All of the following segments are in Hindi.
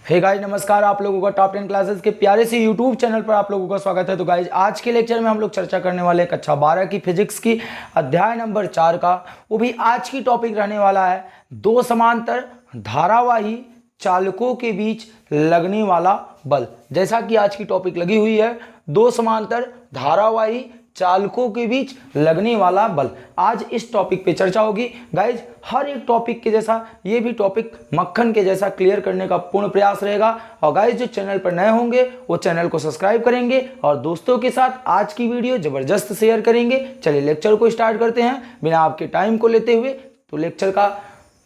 हे गाइस नमस्कार, आप लोगों का टॉप 10 क्लासेस के प्यारे से यूट्यूब चैनल पर आप लोगों का स्वागत है। तो गाइस आज के लेक्चर में हम लोग चर्चा करने वाले हैं कक्षा 12 की फिजिक्स की अध्याय नंबर 4 का। वो भी आज की टॉपिक रहने वाला है दो समांतर धारावाही चालकों के बीच लगने वाला बल। जैसा कि आज की टॉपिक लगी हुई है दो समांतर धारावाही चालकों के बीच लगने वाला बल। आज इस टॉपिक पे चर्चा होगी। गाइज हर एक टॉपिक के जैसा ये भी टॉपिक मक्खन के जैसा क्लियर करने का पूर्ण प्रयास रहेगा। और गाइज जो चैनल पर नए होंगे वो चैनल को सब्सक्राइब करेंगे और दोस्तों के साथ आज की वीडियो जबरदस्त शेयर करेंगे। चलिए लेक्चर को स्टार्ट करते हैं बिना आपके टाइम को लेते हुए। तो लेक्चर का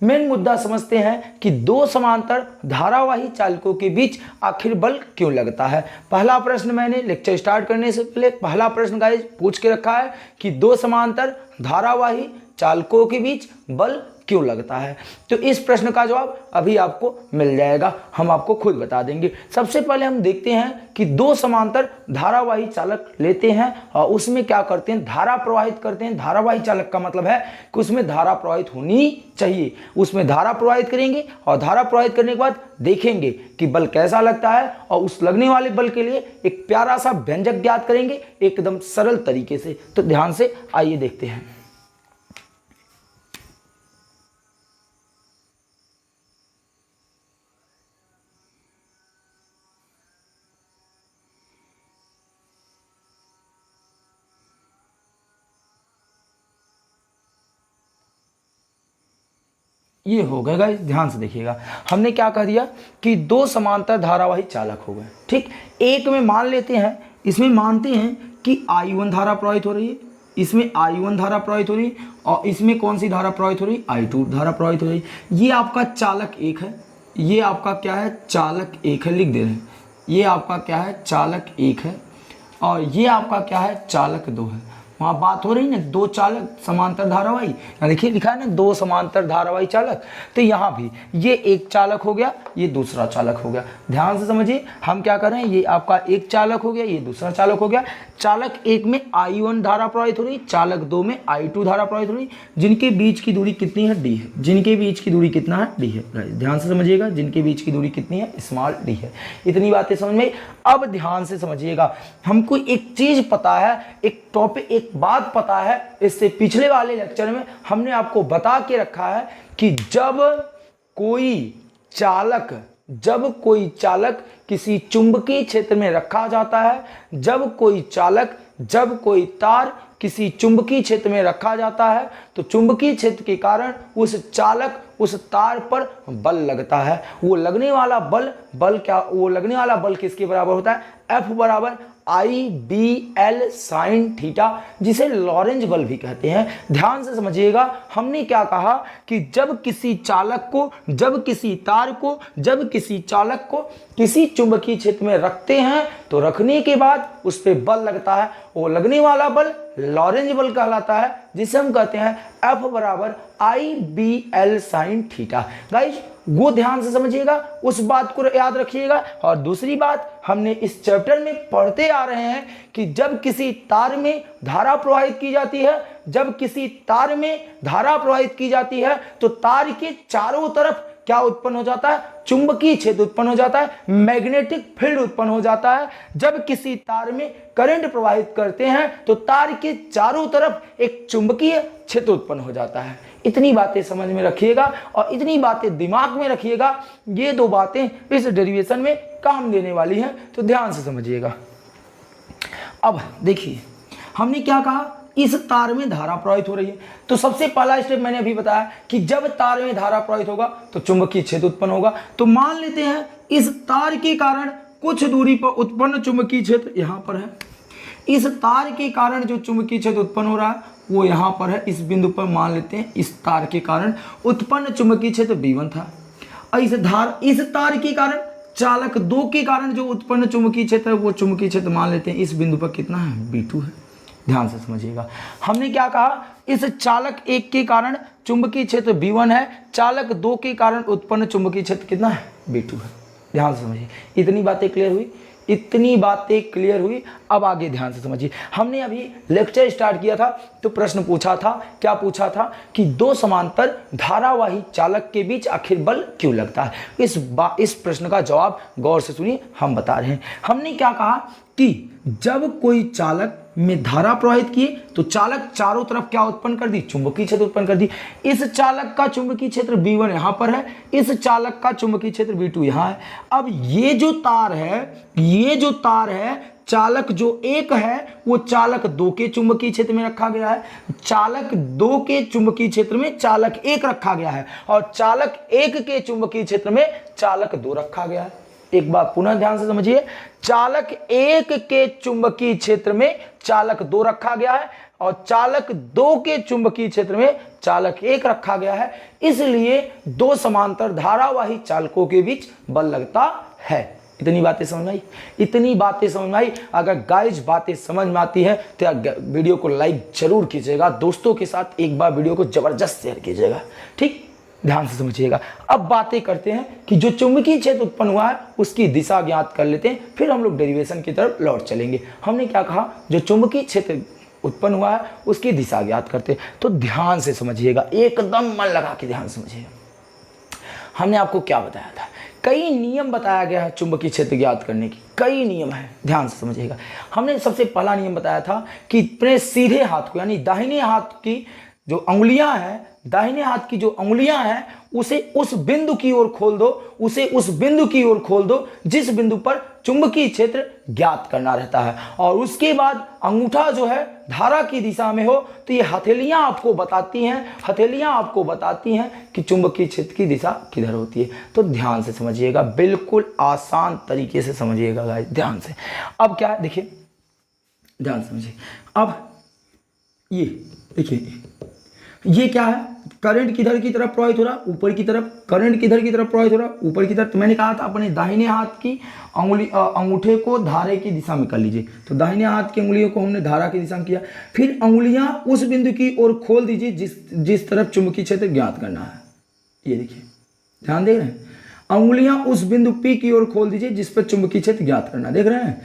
मेन मुद्दा समझते हैं कि दो समांतर धारावाही चालकों के बीच आखिर बल क्यों लगता है। पहला प्रश्न मैंने लेक्चर स्टार्ट करने से पहले पहला प्रश्न गाइस पूछ के रखा है कि दो समांतर धारावाही चालकों के बीच बल क्यों लगता है। तो इस प्रश्न का जवाब अभी आपको मिल जाएगा, हम आपको खुद बता देंगे। सबसे पहले हम देखते हैं कि दो समांतर धारावाही चालक लेते हैं और उसमें क्या करते हैं, धारा प्रवाहित करते हैं। धारावाही चालक का मतलब है कि उसमें धारा प्रवाहित होनी चाहिए। उसमें धारा प्रवाहित करेंगे और धारा प्रवाहित करने के बाद देखेंगे कि बल कैसा लगता है और उस लगने वाले बल के लिए एक प्यारा सा व्यंजक ज्ञात करेंगे एकदम सरल तरीके से। तो ध्यान से आइए देखते हैं। ये हो गए गाइस, ध्यान से देखिएगा। हमने क्या कह दिया कि दो समांतर धारावाही चालक हो गए। ठीक, एक में मान लेते हैं, इसमें मानते हैं कि I1 धारा प्रवाहित हो रही है, इसमें I1 धारा प्रवाहित हो रही है और इसमें कौन सी धारा प्रवाहित हो रही है, I2 धारा प्रवाहित हो रही है। ये आपका चालक एक है, ये आपका क्या है, चालक एक है, लिख दे रहे हैं। ये आपका क्या है, चालक एक है और ये आपका क्या है, चालक दो है। वहाँ बात हो रही है ना दो चालक समांतर धारावाही, देखिए लिखा है ना दो समांतर धारावाही चालक। तो यहाँ भी ये एक चालक हो गया, ये दूसरा चालक हो गया। ध्यान से समझिए, हम क्या कर रहे हैं, ये आपका एक चालक हो गया, ये दूसरा चालक हो गया। चालक एक में I1 धारा प्रवाहित हो रही, चालक दो में I2 धारा प्रवाहित हो रही। जिनके बीच की दूरी कितनी है, d है। जिनके बीच की दूरी कितना है, d है। ध्यान से समझिएगा, जिनके बीच की दूरी कितनी है, स्मॉल d है। इतनी बातें समझ में। अब ध्यान से समझिएगा, हमको एक चीज पता है, एक टॉपिक, एक बात पता है। इससे पिछले वाले लेक्चर में हमने आपको बता के रखा है कि जब कोई चालक किसी चुंबकीय क्षेत्र में रखा जाता है, जब कोई तार किसी चुंबकीय क्षेत्र में रखा जाता है तो चुंबकीय क्षेत्र के कारण उस चालक उस तार पर बल लगता है। वो लगने वाला बल किसके बराबर होता है, F बराबर IBL साइन थीटा, जिसे लॉरेंज बल भी कहते हैं। ध्यान से समझिएगा, हमने क्या कहा कि जब किसी चालक को किसी चुंबकीय क्षेत्र में रखते हैं तो रखने के बाद उस पर बल लगता है। वो लगने वाला बल लॉरेंज बल कहलाता है, जिसे हम कहते हैं F बराबर IBL साइन थीटा। गाइस वो ध्यान से समझिएगा, उस बात को याद रखिएगा। और दूसरी बात, हमने इस चैप्टर में पढ़ते आ रहे हैं कि जब किसी तार में धारा प्रवाहित की जाती है तो तार के चारों तरफ क्या उत्पन्न हो जाता है, चुंबकीय क्षेत्र उत्पन्न हो जाता है, मैग्नेटिक फील्ड उत्पन्न हो जाता है। जब किसी तार में करंट प्रवाहित करते हैं तो तार के चारों तरफ एक चुंबकीय क्षेत्र उत्पन्न हो जाता है। इतनी बातें समझ में रखिएगा और इतनी बातें दिमाग में रखिएगा। ये दो बातें इस डेरिवेशन में काम देने वाली हैं, तो ध्यान से समझिएगा। अब देखिए, हमने क्या कहा, इस तार में धारा प्रवाहित हो रही है। तो सबसे पहला स्टेप मैंने अभी बताया कि जब तार में धारा प्रवाहित होगा तो चुंबकीय क्षेत्र उत्पन्न होगा। तो मान लेते हैं इस तार के कारण कुछ दूरी पर उत्पन्न चुंबकीय क्षेत्र यहाँ पर है। इस तार के कारण जो चुंबकीय क्षेत्र उत्पन्न हो रहा है वो यहाँ पर है, इस बिंदु पर मान लेते हैं इस तार के कारण उत्पन्न चुंबकीय क्षेत्र B1 था। और इस तार के कारण चालक दो के कारण जो उत्पन्न चुंबकीय क्षेत्र है वो चुंबकीय क्षेत्र मान लेते हैं इस बिंदु पर कितना है, B2 है। ध्यान से समझिएगा, हमने क्या कहा, इस चालक एक के कारण चुंबकीय क्षेत्र B1 है, चालक दो के कारण उत्पन्न चुंबकीय क्षेत्र कितना है, B2 है। ध्यान से समझिए, इतनी बातें क्लियर हुई। इतनी बातें क्लियर हुई। अब आगे ध्यान से समझिए। हमने अभी लेक्चर स्टार्ट किया था तो प्रश्न पूछा था, क्या पूछा था कि दो समांतर धारावाही चालक के बीच आखिर बल क्यों लगता है। इस प्रश्न का जवाब गौर से सुनिए, हम बता रहे हैं। हमने क्या कहा कि जब कोई चालक में धारा प्रवाहित किए तो चालक चारों तरफ क्या उत्पन्न कर दी, चुंबकीय क्षेत्र उत्पन्न कर दी। इस चालक का चुंबकीय क्षेत्र B1 यहां पर है, इस चालक का चुंबकीय क्षेत्र B2 यहां है। अब ये जो तार है, चालक जो एक है वो चालक 2 के चुंबकीय क्षेत्र में रखा गया है, चालक 2 के चुंबकीय क्षेत्र में चालक 1 रखा गया है, और चालक 1 के चुंबकीय क्षेत्र में चालक 2 रखा गया है। एक बात पुनः ध्यान से समझिए, चालक 1 के चुंबकीय क्षेत्र में चालक 2 रखा गया है और चालक 2 के चुंबकीय क्षेत्र में चालक 1 रखा गया है। इसलिए दो समांतर धारावाही चालकों के बीच बल लगता है। इतनी बातें समझ में आई, इतनी बातें समझ में आई। अगर गाइज बातें समझ में आती है तो वीडियो को लाइक जरूर कीजिएगा, दोस्तों के साथ एक बार वीडियो को जबरदस्त शेयर कीजिएगा। ठीक, ध्यान से समझिएगा। अब बातें करते हैं कि जो चुंबकीय क्षेत्र उत्पन्न हुआ है उसकी दिशा ज्ञात कर लेते हैं, फिर हम लोग डेरिवेशन की तरफ लौट चलेंगे। हमने क्या कहा, जो चुंबकीय क्षेत्र उत्पन्न हुआ है उसकी दिशा ज्ञात करते हैं। तो ध्यान से समझिएगा, एकदम मन लगा के ध्यान से समझिएगा। हमने आपको क्या बताया था, कई नियम बताया गया है चुंबकीय क्षेत्र ज्ञात करने की, कई नियम है, ध्यान से समझिएगा। हमने सबसे पहला नियम बताया था कि अपने सीधे हाथ को, यानी दाहिने हाथ की जो अंगुलियां हैं, दाहिने हाथ की जो अंगुलियां हैं उसे उस बिंदु की ओर खोल दो, उसे उस बिंदु की ओर खोल दो जिस बिंदु पर चुंबकीय क्षेत्र ज्ञात करना रहता है। और उसके बाद अंगूठा जो है धारा की दिशा में हो तो ये हथेलियां आपको बताती हैं कि चुंबकीय क्षेत्र की दिशा किधर होती है। तो ध्यान से समझिएगा, बिल्कुल आसान तरीके से समझिएगा गाइस, ध्यान से। अब क्या है देखिए, ध्यान समझिए। अब ये देखिए, ये क्या है, करंट किधर की तरफ प्रवाहित हो रहा, ऊपर की तरफ। करंट किधर की तरफ प्रवाहित हो रहा, ऊपर की तरफ। तो मैंने कहा था अपने दाहिने हाथ की अंगूठे को धारा की दिशा में कर लीजिए। तो दाहिने हाथ की अंगुलियों को हमने धारा की दिशा में किया, फिर अंगुलियां उस बिंदु की ओर खोल दीजिए जिस तरफ चुंबकीय क्षेत्र ज्ञात करना है। ये देखिए, ध्यान दे रहे हैं, अंगुलियां उस बिंदु P की ओर खोल दीजिए जिस पर चुंबकीय क्षेत्र ज्ञात करना। देख रहे हैं,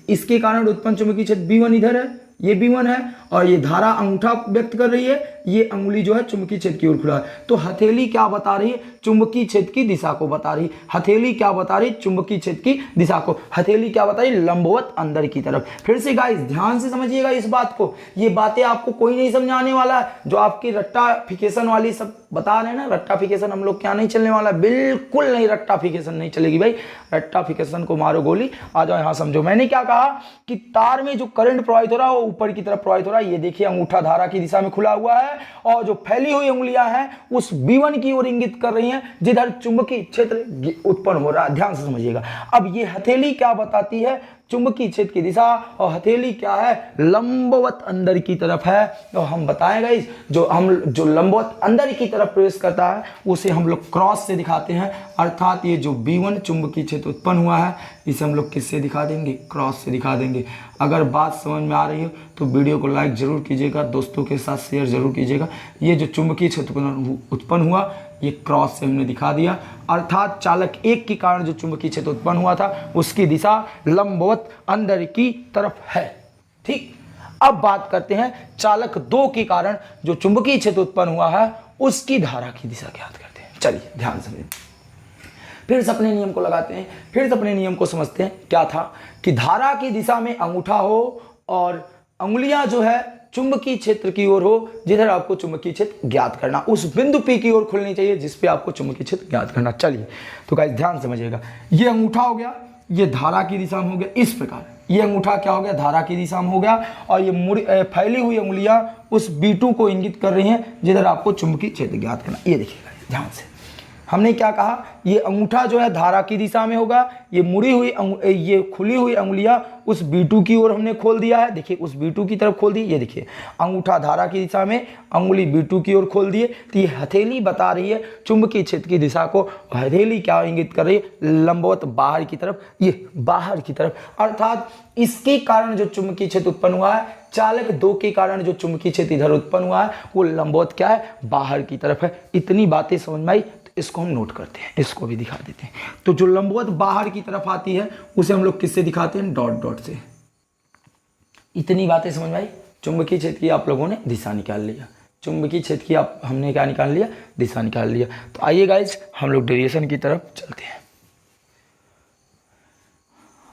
इसके कारण उत्पन्न चुंबकीय क्षेत्र B1 इधर है, ये B1 है, और ये धारा अंगूठा व्यक्त कर रही है, ये अंगुली जो है चुंबकीय क्षेत्र की ओर खुला है। तो हथेली क्या बता रही है, चुंबकीय क्षेत्र की दिशा को बता रही है। हथेली क्या बता रही है, चुंबकीय क्षेत्र की दिशा को। हथेली क्या बता रही है, लंबवत अंदर की तरफ। फिर से गाइस ध्यान से समझिएगा इस बात को, ये बातें आपको कोई नहीं समझाने वाला है। जो आपकी रट्टाफिकेशन वाली सब बता रहे हैं ना, रट्टाफिकेशन हम लोग क्या नहीं चलने वाला, बिल्कुल नहीं, रट्टाफिकेशन नहीं चलेगी भाई। रट्टाफिकेशन को मारो गोली, आ जाओ यहां समझो। मैंने क्या कहा कि तार में जो करंट प्रवाहित हो रहा है वो ऊपर की तरफ प्रवाहित हो रहा है। ये देखिए, अंगूठा धारा की दिशा में खुला हुआ है और जो फैली हुई उंगलियां हैं उस B1 की ओर इंगित कर रही हैं जिधर चुंबकीय क्षेत्र उत्पन्न हो रहा है। ध्यान से समझिएगा। अब ये हथेली क्या बताती है, चुंबकीय क्षेत्र की दिशा, और हथेली क्या है, लंबवत अंदर की तरफ है। तो हम बताएंगे इस जो लंबवत अंदर की तरफ प्रवेश करता है उसे हम लोग क्रॉस से दिखाते हैं। अर्थात ये जो B1 चुंबकीय क्षेत्र उत्पन्न हुआ है इसे हम लोग किससे दिखा देंगे, क्रॉस से दिखा देंगे। अगर बात समझ में आ रही हो तो वीडियो को लाइक जरूर कीजिएगा, दोस्तों के साथ शेयर जरूर कीजिएगा। ये जो चुंबकीय क्षेत्र उत्पन्न हुआ ये क्रॉस से हमने दिखा दिया, अर्थात चालक 1 के कारण जो चुंबकीय क्षेत्र उत्पन्न हुआ था उसकी दिशा लंबवत अंदर की तरफ है। ठीक, अब बात करते हैं चालक 2 के कारण जो चुंबकीय क्षेत्र उत्पन्न हुआ है उसकी धारा की दिशा ज्ञात करते हैं। चलिए ध्यान से फिर से अपने नियम को लगाते हैं, फिर से अपने नियम को समझते हैं। क्या था कि धारा की दिशा में अंगूठा हो और अंगुलियां जो है चुंबकीय क्षेत्र की ओर हो जिधर आपको चुंबकीय क्षेत्र ज्ञात करना, उस बिंदु P की ओर खुलनी चाहिए जिस पे आपको चुंबकीय क्षेत्र ज्ञात करना। चलिए तो गाइस ध्यान समझिएगा, ये अंगूठा हो गया, ये धारा की दिशा में हो गया। इस प्रकार ये अंगूठा क्या हो गया, धारा की दिशा में हो गया, और ये फैली हुई उंगलियां उस B2 को इंगित कर रही हैं जिधर आपको चुंबकीय क्षेत्र ज्ञात करना। ये देखिएगा ध्यान से, हमने क्या कहा, ये अंगूठा जो है धारा की दिशा में होगा, ये खुली हुई अंगुलियां उस B2 की ओर हमने खोल दिया है। देखिए उस B2 की तरफ खोल दी, ये देखिए अंगूठा धारा की दिशा में, अंगुली B2 की ओर खोल दिए। तो ये हथेली बता रही है चुंबकीय क्षेत्र की दिशा को, हथेली क्या इंगित कर रही है, लंबवत बाहर की तरफ, ये बाहर की तरफ। अर्थात इसके कारण जो चुंबकीय क्षेत्र उत्पन्न हुआ है, चालक 2 के कारण जो चुंबकीय क्षेत्र इधर उत्पन्न हुआ है वो लंबवत क्या है, बाहर की तरफ है। इतनी बातें समझ में आई, तो इसको हम नोट करते हैं, इसको भी दिखा देते हैं। तो जो लंबवत बाहर की तरफ आती है उसे हम लोग किससे दिखाते हैं, डॉट डॉट से। इतनी बातें समझ में आई। चुंबकीय क्षेत्र की आप लोगों ने दिशा निकाल लिया, चुंबकीय क्षेत्र की हमने क्या निकाल लिया, दिशा निकाल लिया। तो आइए गाइज हम लोग डेरिवेशन की तरफ चलते हैं।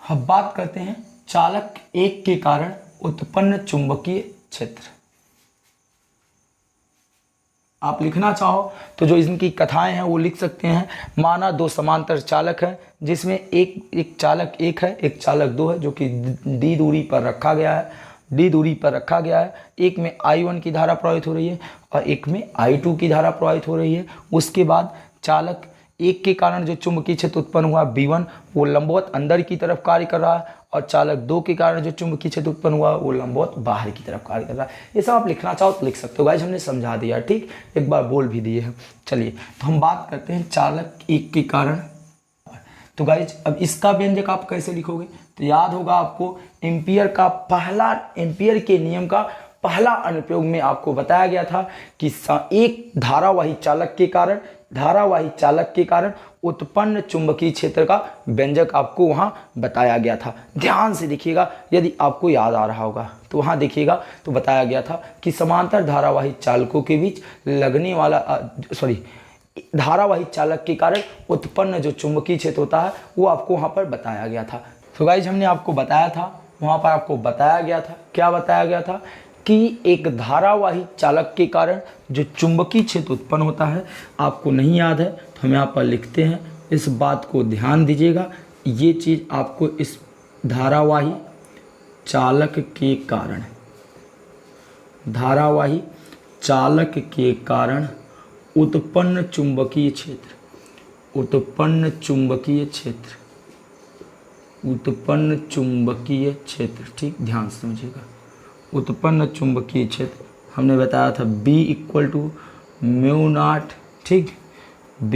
अब बात करते हैं चालक 1 के कारण उत्पन्न चुंबकीय क्षेत्र। आप लिखना चाहो तो जो इनकी कथाएं हैं वो लिख सकते हैं। माना 2 समांतर चालक हैं जिसमें एक चालक 1 है, एक चालक 2 है, जो कि डी दूरी पर रखा गया है। एक में I1 की धारा प्रवाहित हो रही है और एक में I2 की धारा प्रवाहित हो रही है। उसके बाद चालक 1 के कारण जो चुंबकीय क्षेत्र उत्पन्न हुआ B1 वो लंबवत अंदर की तरफ कार्य कर रहा है, और चालक 2 के कारण जो चुंबकीय क्षेत्र उत्पन्न हुआ वो लंबवत बाहर की तरफ कार्य कर रहा है। ये सब आप लिखना चाहो तो लिख सकते हो गाइस, हमने समझा दिया, ठीक, एक बार बोल भी दिए हैं। चलिए तो हम बात करते हैं चालक 1 के कारण। तो गाइज अब इसका व्यंजक आप कैसे लिखोगे, तो याद होगा आपको एम्पियर के नियम का पहला अनुप्रयोग में आपको बताया गया था कि एक धारावाही चालक के कारण उत्पन्न चुंबकीय क्षेत्र का व्यंजक आपको वहां बताया गया था। ध्यान से देखिएगा, यदि आपको याद आ रहा होगा तो वहां देखिएगा तो बताया गया था कि समांतर धारावाही चालकों के बीच लगने वाला धारावाही चालक के कारण उत्पन्न जो चुंबकीय क्षेत्र होता है वो आपको वहां पर बताया गया था। तो गाइज हमने आपको बताया था, वहां पर आपको बताया गया था, क्या बताया गया था कि एक धारावाही चालक के कारण जो चुंबकीय क्षेत्र उत्पन्न होता है, आपको नहीं याद है तो हम यहाँ पर लिखते हैं, इस बात को ध्यान दीजिएगा। ये चीज़ आपको इस धारावाही चालक के कारण उत्पन्न चुंबकीय क्षेत्र, ठीक, ध्यान से समझिएगा। उत्पन्न चुंबकीय क्षेत्र हमने बताया था B = μ0, ठीक, B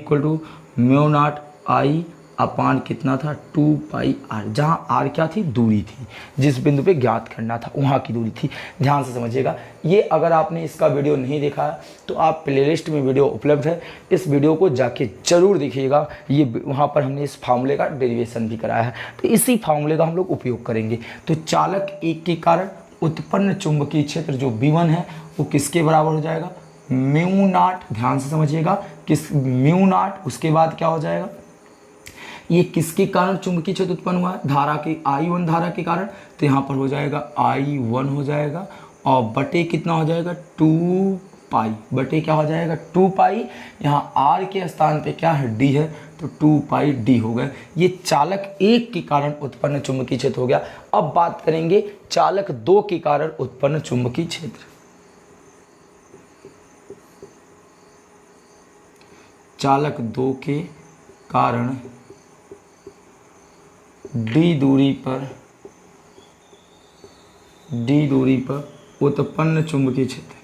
= μ0 I अपान कितना था 2πr, जहाँ r क्या थी, दूरी थी, जिस बिंदु पे ज्ञात करना था वहाँ की दूरी थी। ध्यान से समझिएगा। ये अगर आपने इसका वीडियो नहीं देखा है तो आप प्लेलिस्ट में वीडियो उपलब्ध है, इस वीडियो को जाके जरूर देखिएगा। ये वहाँ पर हमने इस फार्मूले का डेरिवेशन भी कराया है, तो इसी फार्मूले का हम लोग उपयोग करेंगे। तो चालक 1 के कारण उत्पन्न चुंबकीय क्षेत्र जो B1 है वो किसके बराबर हो जाएगा, μ0। ध्यान से समझिएगा, किस μ0, उसके बाद क्या हो जाएगा, ये किसके कारण चुंबकीय क्षेत्र उत्पन्न हुआ है, धारा के I1 धारा के कारण, तो यहाँ पर हो जाएगा I1 हो जाएगा, और बटे कितना हो जाएगा 2π, बटे क्या हो जाएगा 2π, यहाँ r के स्थान पे क्या है d है, तो 2πd हो गए। ये चालक 1 के कारण उत्पन्न चुंबकीय क्षेत्र हो गया। अब बात करेंगे चालक 2 के कारण उत्पन्न चुंबकीय क्षेत्र। चालक 2 के कारण d दूरी पर उत्पन्न चुंबकीय क्षेत्र,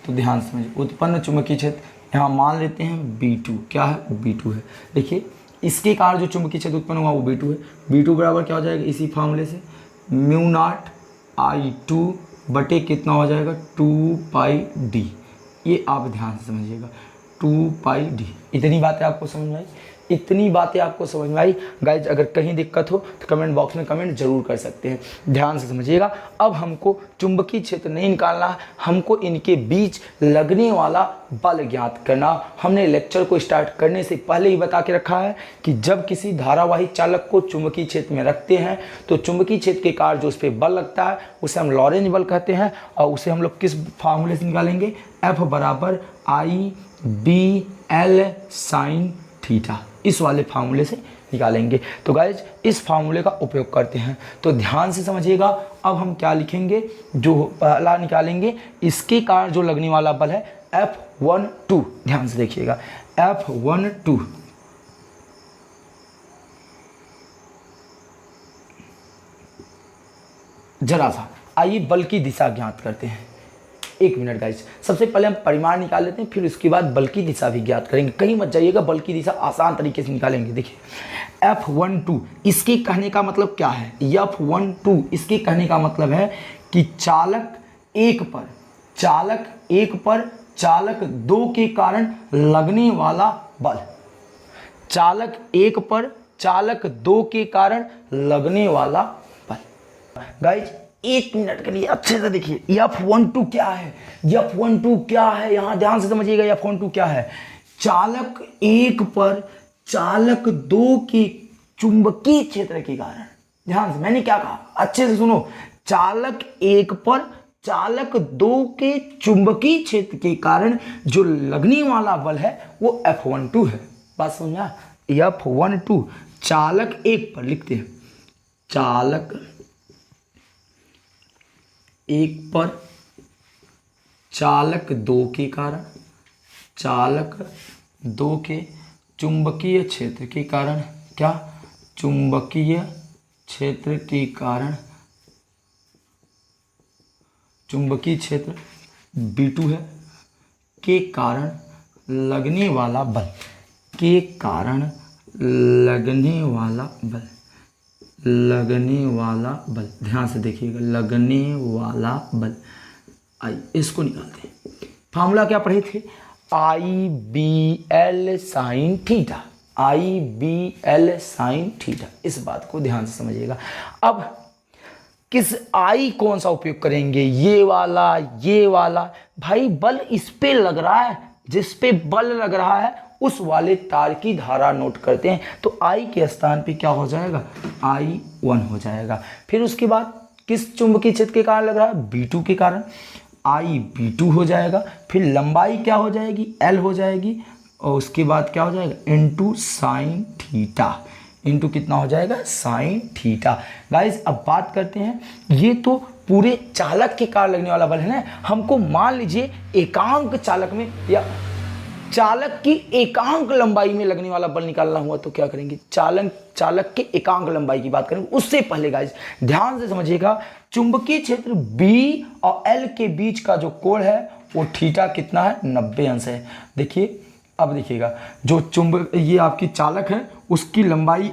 तो ध्यान समझिए, उत्पन्न चुंबकीय क्षेत्र यहाँ मान लेते हैं B2, क्या है, B2 है। देखिए इसके कारण जो चुंबकीय क्षेत्र उत्पन्न हुआ वो B2 है। B2 बराबर क्या हो जाएगा, इसी फॉर्मूले से μ0 I2 बटे कितना हो जाएगा 2πd। ये आप ध्यान से समझिएगा, 2πd। इतनी बातें आपको समझ में आई, गाइज अगर कहीं दिक्कत हो तो कमेंट बॉक्स में कमेंट जरूर कर सकते हैं। ध्यान से समझिएगा। अब हमको चुंबकीय क्षेत्र नहीं निकालना है, हमको इनके बीच लगने वाला बल ज्ञात करना। हमने लेक्चर को स्टार्ट करने से पहले ही बता के रखा है कि जब किसी धारावाही चालक को चुंबकीय क्षेत्र में रखते हैं तो चुंबकीय क्षेत्र के कारण जो उस पर बल लगता है उसे हम लॉरेंज बल कहते हैं, और उसे हम लोग किस फार्मूले से निकालेंगे, F = IBL sin थीटा, इस वाले फार्मूले से निकालेंगे। तो गाइज इस फार्मूले का उपयोग करते हैं, तो ध्यान से समझिएगा। अब हम क्या लिखेंगे, जो पहला निकालेंगे, इसके कारण जो लगने वाला बल है F12। ध्यान से देखिएगा, F12 जरा सा आइए बल की दिशा ज्ञात करते हैं। एक मिनट गाइस, सबसे पहले हम परिमाण निकाल लेते हैं, फिर उसके बाद बल की दिशा भी ज्ञात करेंगे। कहीं मत जाइएगा, बल की दिशा आसान तरीके से निकालेंगे। देखिए F12 इसके कहने का मतलब क्या है, F12 इसके कहने का मतलब है कि चालक एक पर चालक दो के कारण लगने वाला बल, चालक एक पर चालक दो के कारण लगने वाला बल। गाइज एक मिनट के लिए अच्छे से देखिए F12 क्या है, F12 क्या है, यहां ध्यान से समझिएगा F12 क्या है। चालक एक पर चालक दो के चुंबकीय क्षेत्र के कारण, ध्यान से मैंने क्या कहा अच्छे से सुनो, चालक एक पर चालक दो के चुंबकीय क्षेत्र के कारण जो लगने वाला बल है वो F12 है। बात समझा, F12 चालक एक पर लिखते हैं, चालक एक पर चालक दो के कारण, चालक दो के चुंबकीय क्षेत्र के कारण, क्या चुंबकीय क्षेत्र के कारण, चुंबकीय क्षेत्र B2 है, के कारण लगने वाला बल, के कारण लगने वाला बल, लगने वाला बल, ध्यान से देखिएगा लगने वाला बल। आइए इसको निकालते हैं। फार्मूला क्या पढ़े थे, IBL sine theta, IBL sine theta. इस बात को ध्यान से समझिएगा। अब किस आई कौन सा उपयोग करेंगे, ये वाला भाई बल इस पे लग रहा है, जिस पे बल लग रहा है उस वाले तार की धारा नोट करते हैं, तो आई के स्थान पे क्या हो जाएगा, I1 हो जाएगा। फिर उसके बाद किस चुंबकीय क्षेत्र के कारण लग रहा है, B2 के कारण, IB2 हो जाएगा। फिर लंबाई क्या हो जाएगी, L हो जाएगी, और उसके बाद क्या हो जाएगा इनटू साइन थीटा, इनटू कितना हो जाएगा साइन थीटा। गाइस अब बात करते हैं, ये तो पूरे चालक के कारण लगने वाला बल है ना, हमको मान लीजिए एकांक चालक में या चालक की एकांक लंबाई में लगने वाला बल निकालना हुआ तो क्या करेंगे, चालक के एकांक लंबाई की बात करेंगे। उससे पहले गाइस ध्यान से समझिएगा, चुंबकीय क्षेत्र B और L के बीच का जो कोण है वो थीटा कितना है, 90 अंश है। देखिए अब देखिएगा, जो ये आपकी चालक है उसकी लंबाई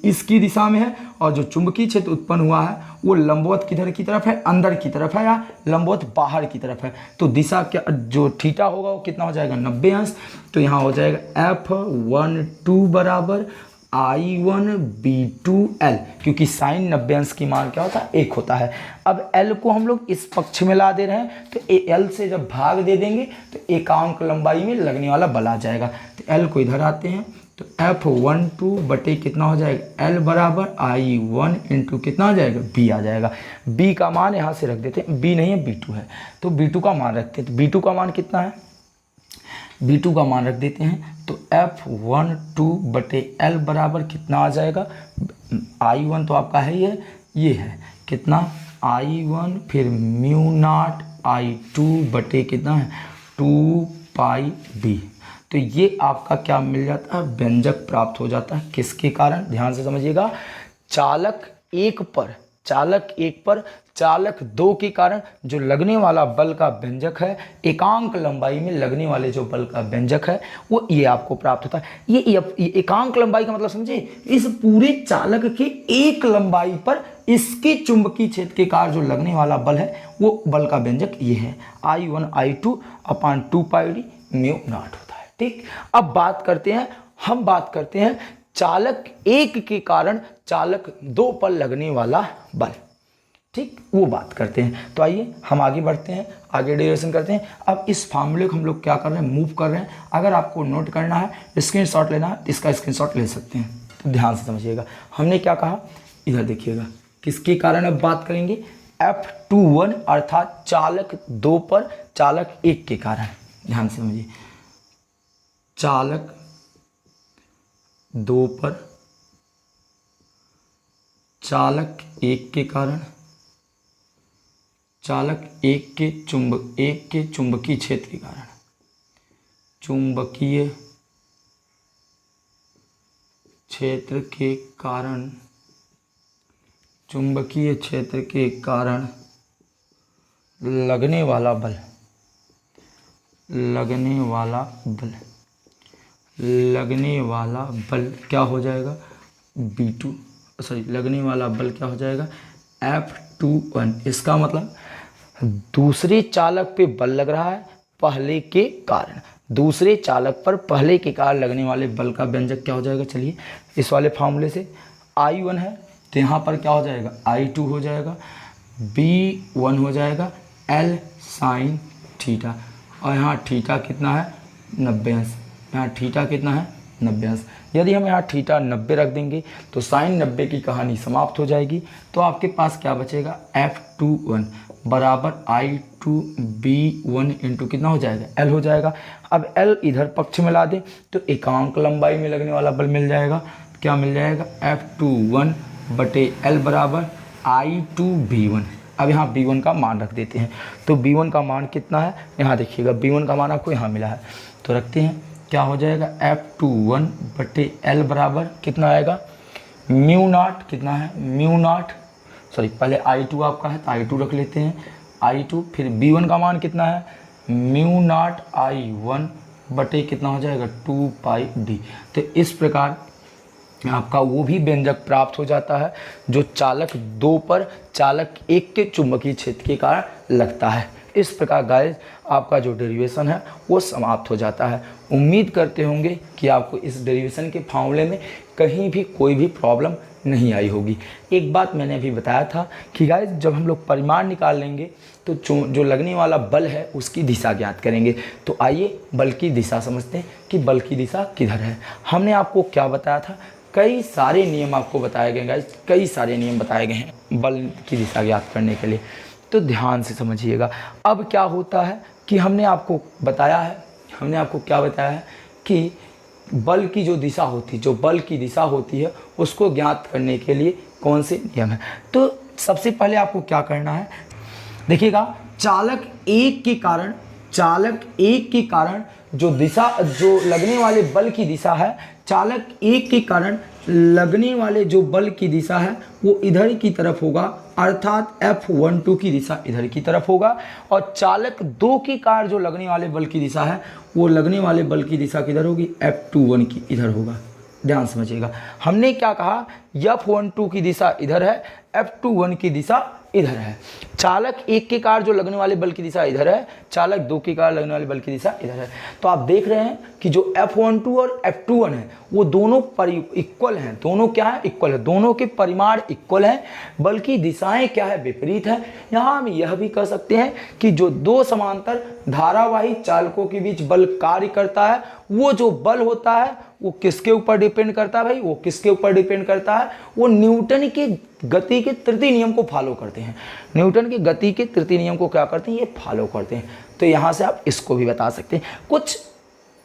इसकी दिशा में है, और जो चुंबकीय क्षेत्र उत्पन्न हुआ है वो लंबवत किधर की तरफ है, अंदर की तरफ है, या लंबवत बाहर की तरफ है। तो दिशा क्या, जो थीटा होगा वो कितना हो जाएगा 90 अंश। तो यहाँ हो जाएगा F12 बराबर I1B2L, क्योंकि साइन 90 अंश की मान क्या होता है, 1 होता है। अब L को हम लोग इस पक्ष में ला दे रहे हैं, तो L से जब भाग दे देंगे तो एकांक लंबाई में लगने वाला बल आ जाएगा। तो L को इधर आते हैं, तो F12 बटे कितना हो जाएगा, L बराबर I1 इंटू कितना हो जाएगा, B आ जाएगा। B का मान यहाँ से रख देते हैं, B नहीं है B2 है, तो B2 का मान रखते हैं। तो B2 का मान कितना है, B2 का मान रख देते हैं, तो F12 बटे L बराबर कितना आ जाएगा, I1 तो आपका है ही है, ये है कितना I1, फिर म्यू नॉट I2 बटे कितना है 2 पाई B। तो ये आपका क्या मिल जाता है, व्यंजक प्राप्त हो जाता है। किसके कारण, ध्यान से समझिएगा, चालक एक पर चालक दो के कारण जो लगने वाला बल का व्यंजक है, एकांक लंबाई में लगने वाले जो बल का व्यंजक है वो ये आपको प्राप्त होता है। ये एकांक लंबाई का मतलब समझे, इस पूरे चालक के एक लंबाई पर इसके चुंबकीय क्षेत्र के कारण जो लगने वाला बल है वो बल का व्यंजक ये है, I1 I2 अपान 2 पाई डी म्यू नॉट होता है। ठीक, अब हम बात करते हैं चालक एक के कारण चालक दो पर लगने वाला बल। ठीक, वो बात करते हैं। तो आइए हम आगे बढ़ते हैं, आगे डेरिवेशन करते हैं। अब इस फार्मूले को हम लोग क्या कर रहे हैं, मूव कर रहे हैं। अगर आपको नोट करना है, स्क्रीनशॉट लेना है, इसका स्क्रीनशॉट ले सकते हैं। तो ध्यान से समझिएगा, हमने क्या कहा, इधर देखिएगा, किसके कारण अब बात करेंगे, F21 अर्थात चालक दो पर चालक एक के कारण। ध्यान से समझिए, चालक दो पर चालक एक के कारण, चालक एक के चुंबकीय क्षेत्र के कारण, चुंबकीय क्षेत्र के कारण, चुंबकीय क्षेत्र के कारण लगने वाला बल, लगने वाला बल, लगने वाला बल क्या हो जाएगा B2, सॉरी लगने वाला बल क्या हो जाएगा F21। इसका मतलब दूसरे चालक पे बल लग रहा है पहले के कारण, दूसरे चालक पर पहले के कारण लगने वाले बल का व्यंजक क्या हो जाएगा। चलिए इस वाले फार्मूले से I1 है तो यहाँ पर क्या हो जाएगा I2 हो जाएगा, B1 हो जाएगा L साइन थीटा, और यहाँ थीटा कितना है 90 अंश, यहाँ थीटा कितना है 90 अंश। यदि हम यहाँ थीटा 90 रख देंगे तो साइन 90 की कहानी समाप्त हो जाएगी। तो आपके पास क्या बचेगा F21 बराबर I2B1 इंटू कितना हो जाएगा L हो जाएगा। अब L इधर पक्ष में ला दें तो एकांक लंबाई में लगने वाला बल मिल जाएगा। क्या मिल जाएगा F21 बटे L बराबर I2B1। अब यहाँ B1 का मान रख देते हैं, तो B1 का मान कितना है यहाँ देखिएगा, B1 का मान आपको यहाँ मिला है तो रखते हैं। क्या हो जाएगा F21 बटे L बराबर कितना आएगा म्यू नॉट, कितना है म्यू नॉट, सॉरी पहले I2 आपका है तो I2 रख लेते हैं I2, फिर B1 का मान कितना है म्यू नॉट I1 बटे कितना हो जाएगा 2 पाई D। तो इस प्रकार आपका वो भी व्यंजक प्राप्त हो जाता है जो चालक 2 पर चालक 1 के चुंबकीय क्षेत्र के कारण लगता है। इस प्रकार गाइस आपका जो डेरिवेशन है वो समाप्त हो जाता है। उम्मीद करते होंगे कि आपको इस डेरिवेशन के फार्मूले में कहीं भी कोई भी प्रॉब्लम नहीं आई होगी। एक बात मैंने अभी बताया था कि गाइस जब हम लोग परिमाण निकाल लेंगे तो जो लगने वाला बल है उसकी दिशा ज्ञात करेंगे। तो आइए बल की दिशा समझते हैं कि बल की दिशा किधर है। हमने आपको क्या बताया था, कई सारे नियम आपको बताए गए गाइस, कई सारे नियम बताए गए हैं बल की दिशा ज्ञात करने के लिए, तो ध्यान से समझिएगा। अब क्या होता है कि हमने आपको बताया है, हमने आपको क्या बताया है कि बल की जो दिशा होती है, जो बल की दिशा होती है उसको ज्ञात करने के लिए कौन से नियम है। तो सबसे पहले आपको क्या करना है, देखिएगा चालक एक के कारण जो दिशा, जो लगने वाले बल की दिशा है, चालक एक के कारण लगने वाले जो बल की दिशा है वो इधर की तरफ होगा, अर्थात F12 की दिशा इधर की तरफ होगा। और चालक 2 के कारण जो लगने वाले बल की दिशा है वो लगने वाले बल की दिशा किधर होगी F21 की इधर होगा। ध्यान समझिएगा, हमने क्या कहा F12 की दिशा इधर है, F21 की दिशा इधर है। चालक 1 के कारण जो लगने वाले बल की दिशा इधर है, चालक 2 के कारण लगने वाले बल की दिशा इधर है। तो आप देख रहे हैं कि जो F12 और F21 है वो दोनों इक्वल हैं, दोनों क्या है इक्वल है, दोनों के परिमाण इक्वल हैं, बल्कि दिशाएं क्या है विपरीत है। यहाँ हम यह भी कह सकते हैं कि जो दो समांतर धारावाही चालकों के बीच बल कार्य करता है वो जो बल होता है वो किसके ऊपर डिपेंड करता है भाई, वो किसके ऊपर डिपेंड करता है, वो न्यूटन की गति के तृतीय नियम को फॉलो करते हैं। न्यूटन की गति के तृतीय नियम को क्या करते हैं, ये फॉलो करते हैं। तो यहाँ से आप इसको भी बता सकते हैं। कुछ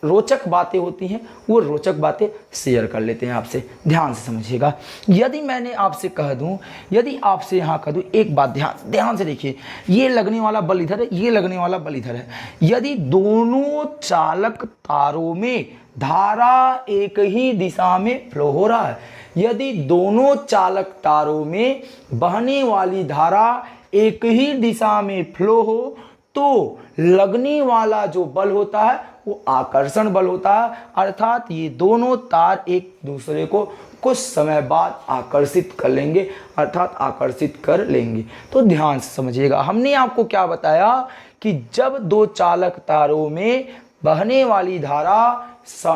रोचक बातें होती हैं, वो रोचक बातें शेयर कर लेते हैं आपसे, ध्यान से समझिएगा। यदि मैंने आपसे कह दूं, यदि आपसे यहाँ कह दूं, एक बात ध्यान से देखिए, ये लगने वाला बल इधर है, ये लगने वाला बल इधर है। यदि दोनों चालक तारों में धारा एक ही दिशा में फ्लो हो रहा है, यदि दोनों चालक तारों में बहने वाली धारा एक ही दिशा में फ्लो हो तो लगने वाला जो बल होता है वो आकर्षण बल होता है, अर्थात ये दोनों तार एक दूसरे को कुछ समय बाद आकर्षित कर लेंगे, अर्थात आकर्षित कर लेंगे। तो ध्यान से समझिएगा, हमने आपको क्या बताया कि जब दो चालक तारों में बहने वाली धारा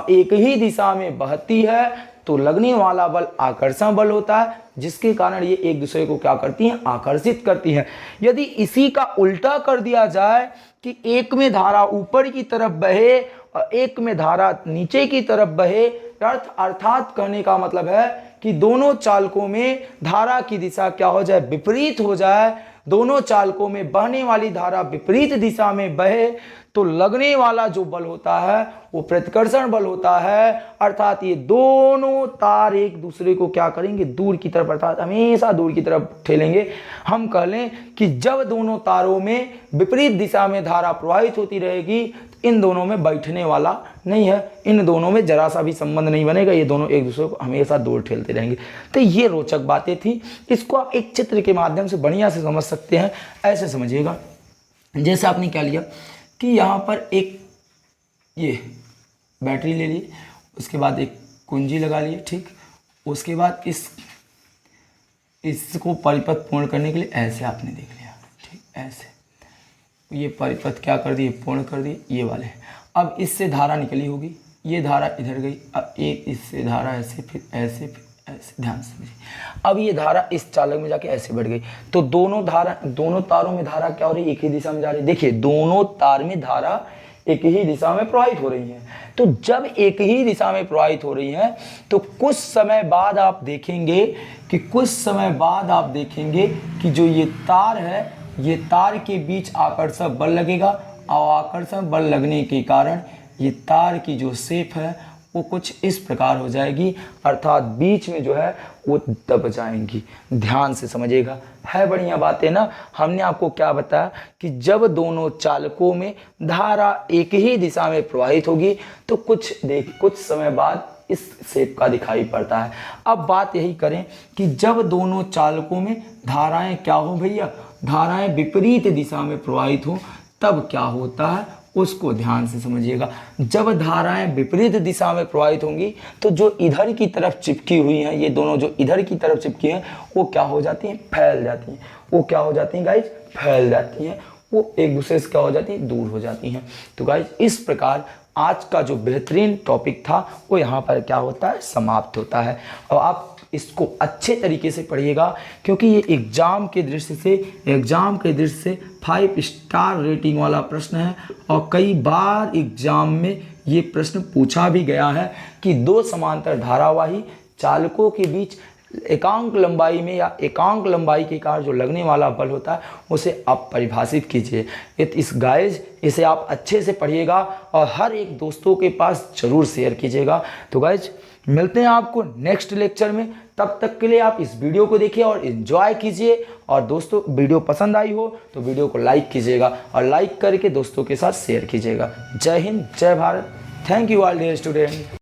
एक ही दिशा में बहती है तो लगने वाला बल आकर्षण बल होता है, जिसके कारण ये एक दूसरे को क्या करती हैं, आकर्षित करती हैं। यदि इसी का उल्टा कर दिया जाए कि एक में धारा ऊपर की तरफ बहे और एक में धारा नीचे की तरफ बहे, अर्थात कहने का मतलब है कि दोनों चालकों में धारा की दिशा क्या हो जाए, विपरीत हो जाए, दोनों चालकों में बहने वाली धारा विपरीत दिशा में बहे तो लगने वाला जो बल होता है वो प्रतिकर्षण बल होता है, अर्थात ये दोनों तार एक दूसरे को क्या करेंगे, दूर की तरफ, अर्थात हमेशा दूर की तरफ ठेलेंगे। हम कह लें कि जब दोनों तारों में विपरीत दिशा में धारा प्रवाहित होती रहेगी तो इन दोनों में बैठने वाला नहीं है, इन दोनों में जरा सा भी संबंध नहीं बनेगा, ये दोनों एक दूसरे को हमेशा दूर ठेलते रहेंगे। तो ये रोचक बातें थी, इसको आप एक चित्र के माध्यम से बढ़िया से समझ सकते हैं। ऐसे समझिएगा, जैसे आपने क्या लिया कि यहाँ पर एक ये बैटरी ले ली, उसके बाद एक कुंजी लगा ली, ठीक। उसके बाद इसको परिपथ पूर्ण करने के लिए ऐसे आपने देख लिया, ठीक, ऐसे ये परिपथ क्या कर दिए, पूर्ण कर दिए ये वाले। अब इससे धारा निकली होगी, ये धारा इधर गई, अब एक इससे धारा ऐसे, फिर ऐसे, फिर ऐसे, ध्यान से समझिए। अब ये धारा इस चालक में जाके ऐसे बढ़ गई, तो दोनों तारों में धारा क्या हो रही है, एक ही दिशा में जा रही है। देखिए दोनों तार में धारा एक ही दिशा में प्रवाहित हो रही है। तो जब एक ही दिशा में प्रवाहित हो रही है तो कुछ समय बाद आप देखेंगे कि जो ये तार है, ये तार के बीच आकर्षक बल लगेगा, और आकर्षक बल लगने के कारण ये तार की जो शेप है वो कुछ इस प्रकार हो जाएगी, अर्थात बीच में जो है वो दब जाएंगी। ध्यान से समझिएगा, है बढ़िया बात है ना। हमने आपको क्या बताया कि जब दोनों चालकों में धारा एक ही दिशा में प्रवाहित होगी तो कुछ समय बाद इस शेप का दिखाई पड़ता है। अब बात यही करें कि जब दोनों चालकों में धाराएं क्या हो भैया, धाराएं विपरीत दिशा में प्रवाहित हो, तब क्या होता है उसको ध्यान से समझिएगा। जब धाराएं विपरीत दिशा में प्रवाहित होंगी तो जो इधर की तरफ चिपकी हुई हैं, ये दोनों जो इधर की तरफ चिपकी हैं वो क्या हो जाती हैं, फैल जाती हैं। वो क्या हो जाती हैं गाइज, फैल जाती हैं, वो एक दूसरे से क्या हो जाती हैं, दूर हो जाती हैं। तो गाइज इस प्रकार आज का जो बेहतरीन टॉपिक था वो यहाँ पर क्या होता है, समाप्त होता है। और आप इसको अच्छे तरीके से पढ़िएगा, क्योंकि ये एग्जाम के दृष्टि से 5 स्टार रेटिंग वाला प्रश्न है, और कई बार एग्जाम में ये प्रश्न पूछा भी गया है कि दो समांतर धारावाही चालकों के बीच एकांक लंबाई में या एकांक लंबाई के कारण जो लगने वाला बल होता है उसे आप परिभाषित कीजिए। इसे आप अच्छे से पढ़िएगा और हर एक दोस्तों के पास जरूर शेयर कीजिएगा। तो गाइज मिलते हैं आपको नेक्स्ट लेक्चर में, तब तक के लिए आप इस वीडियो को देखिए और एंजॉय कीजिए। और दोस्तों वीडियो पसंद आई हो तो वीडियो को लाइक कीजिएगा, और लाइक करके दोस्तों के साथ शेयर कीजिएगा। जय हिंद, जय Bharat. Thank you all dear student.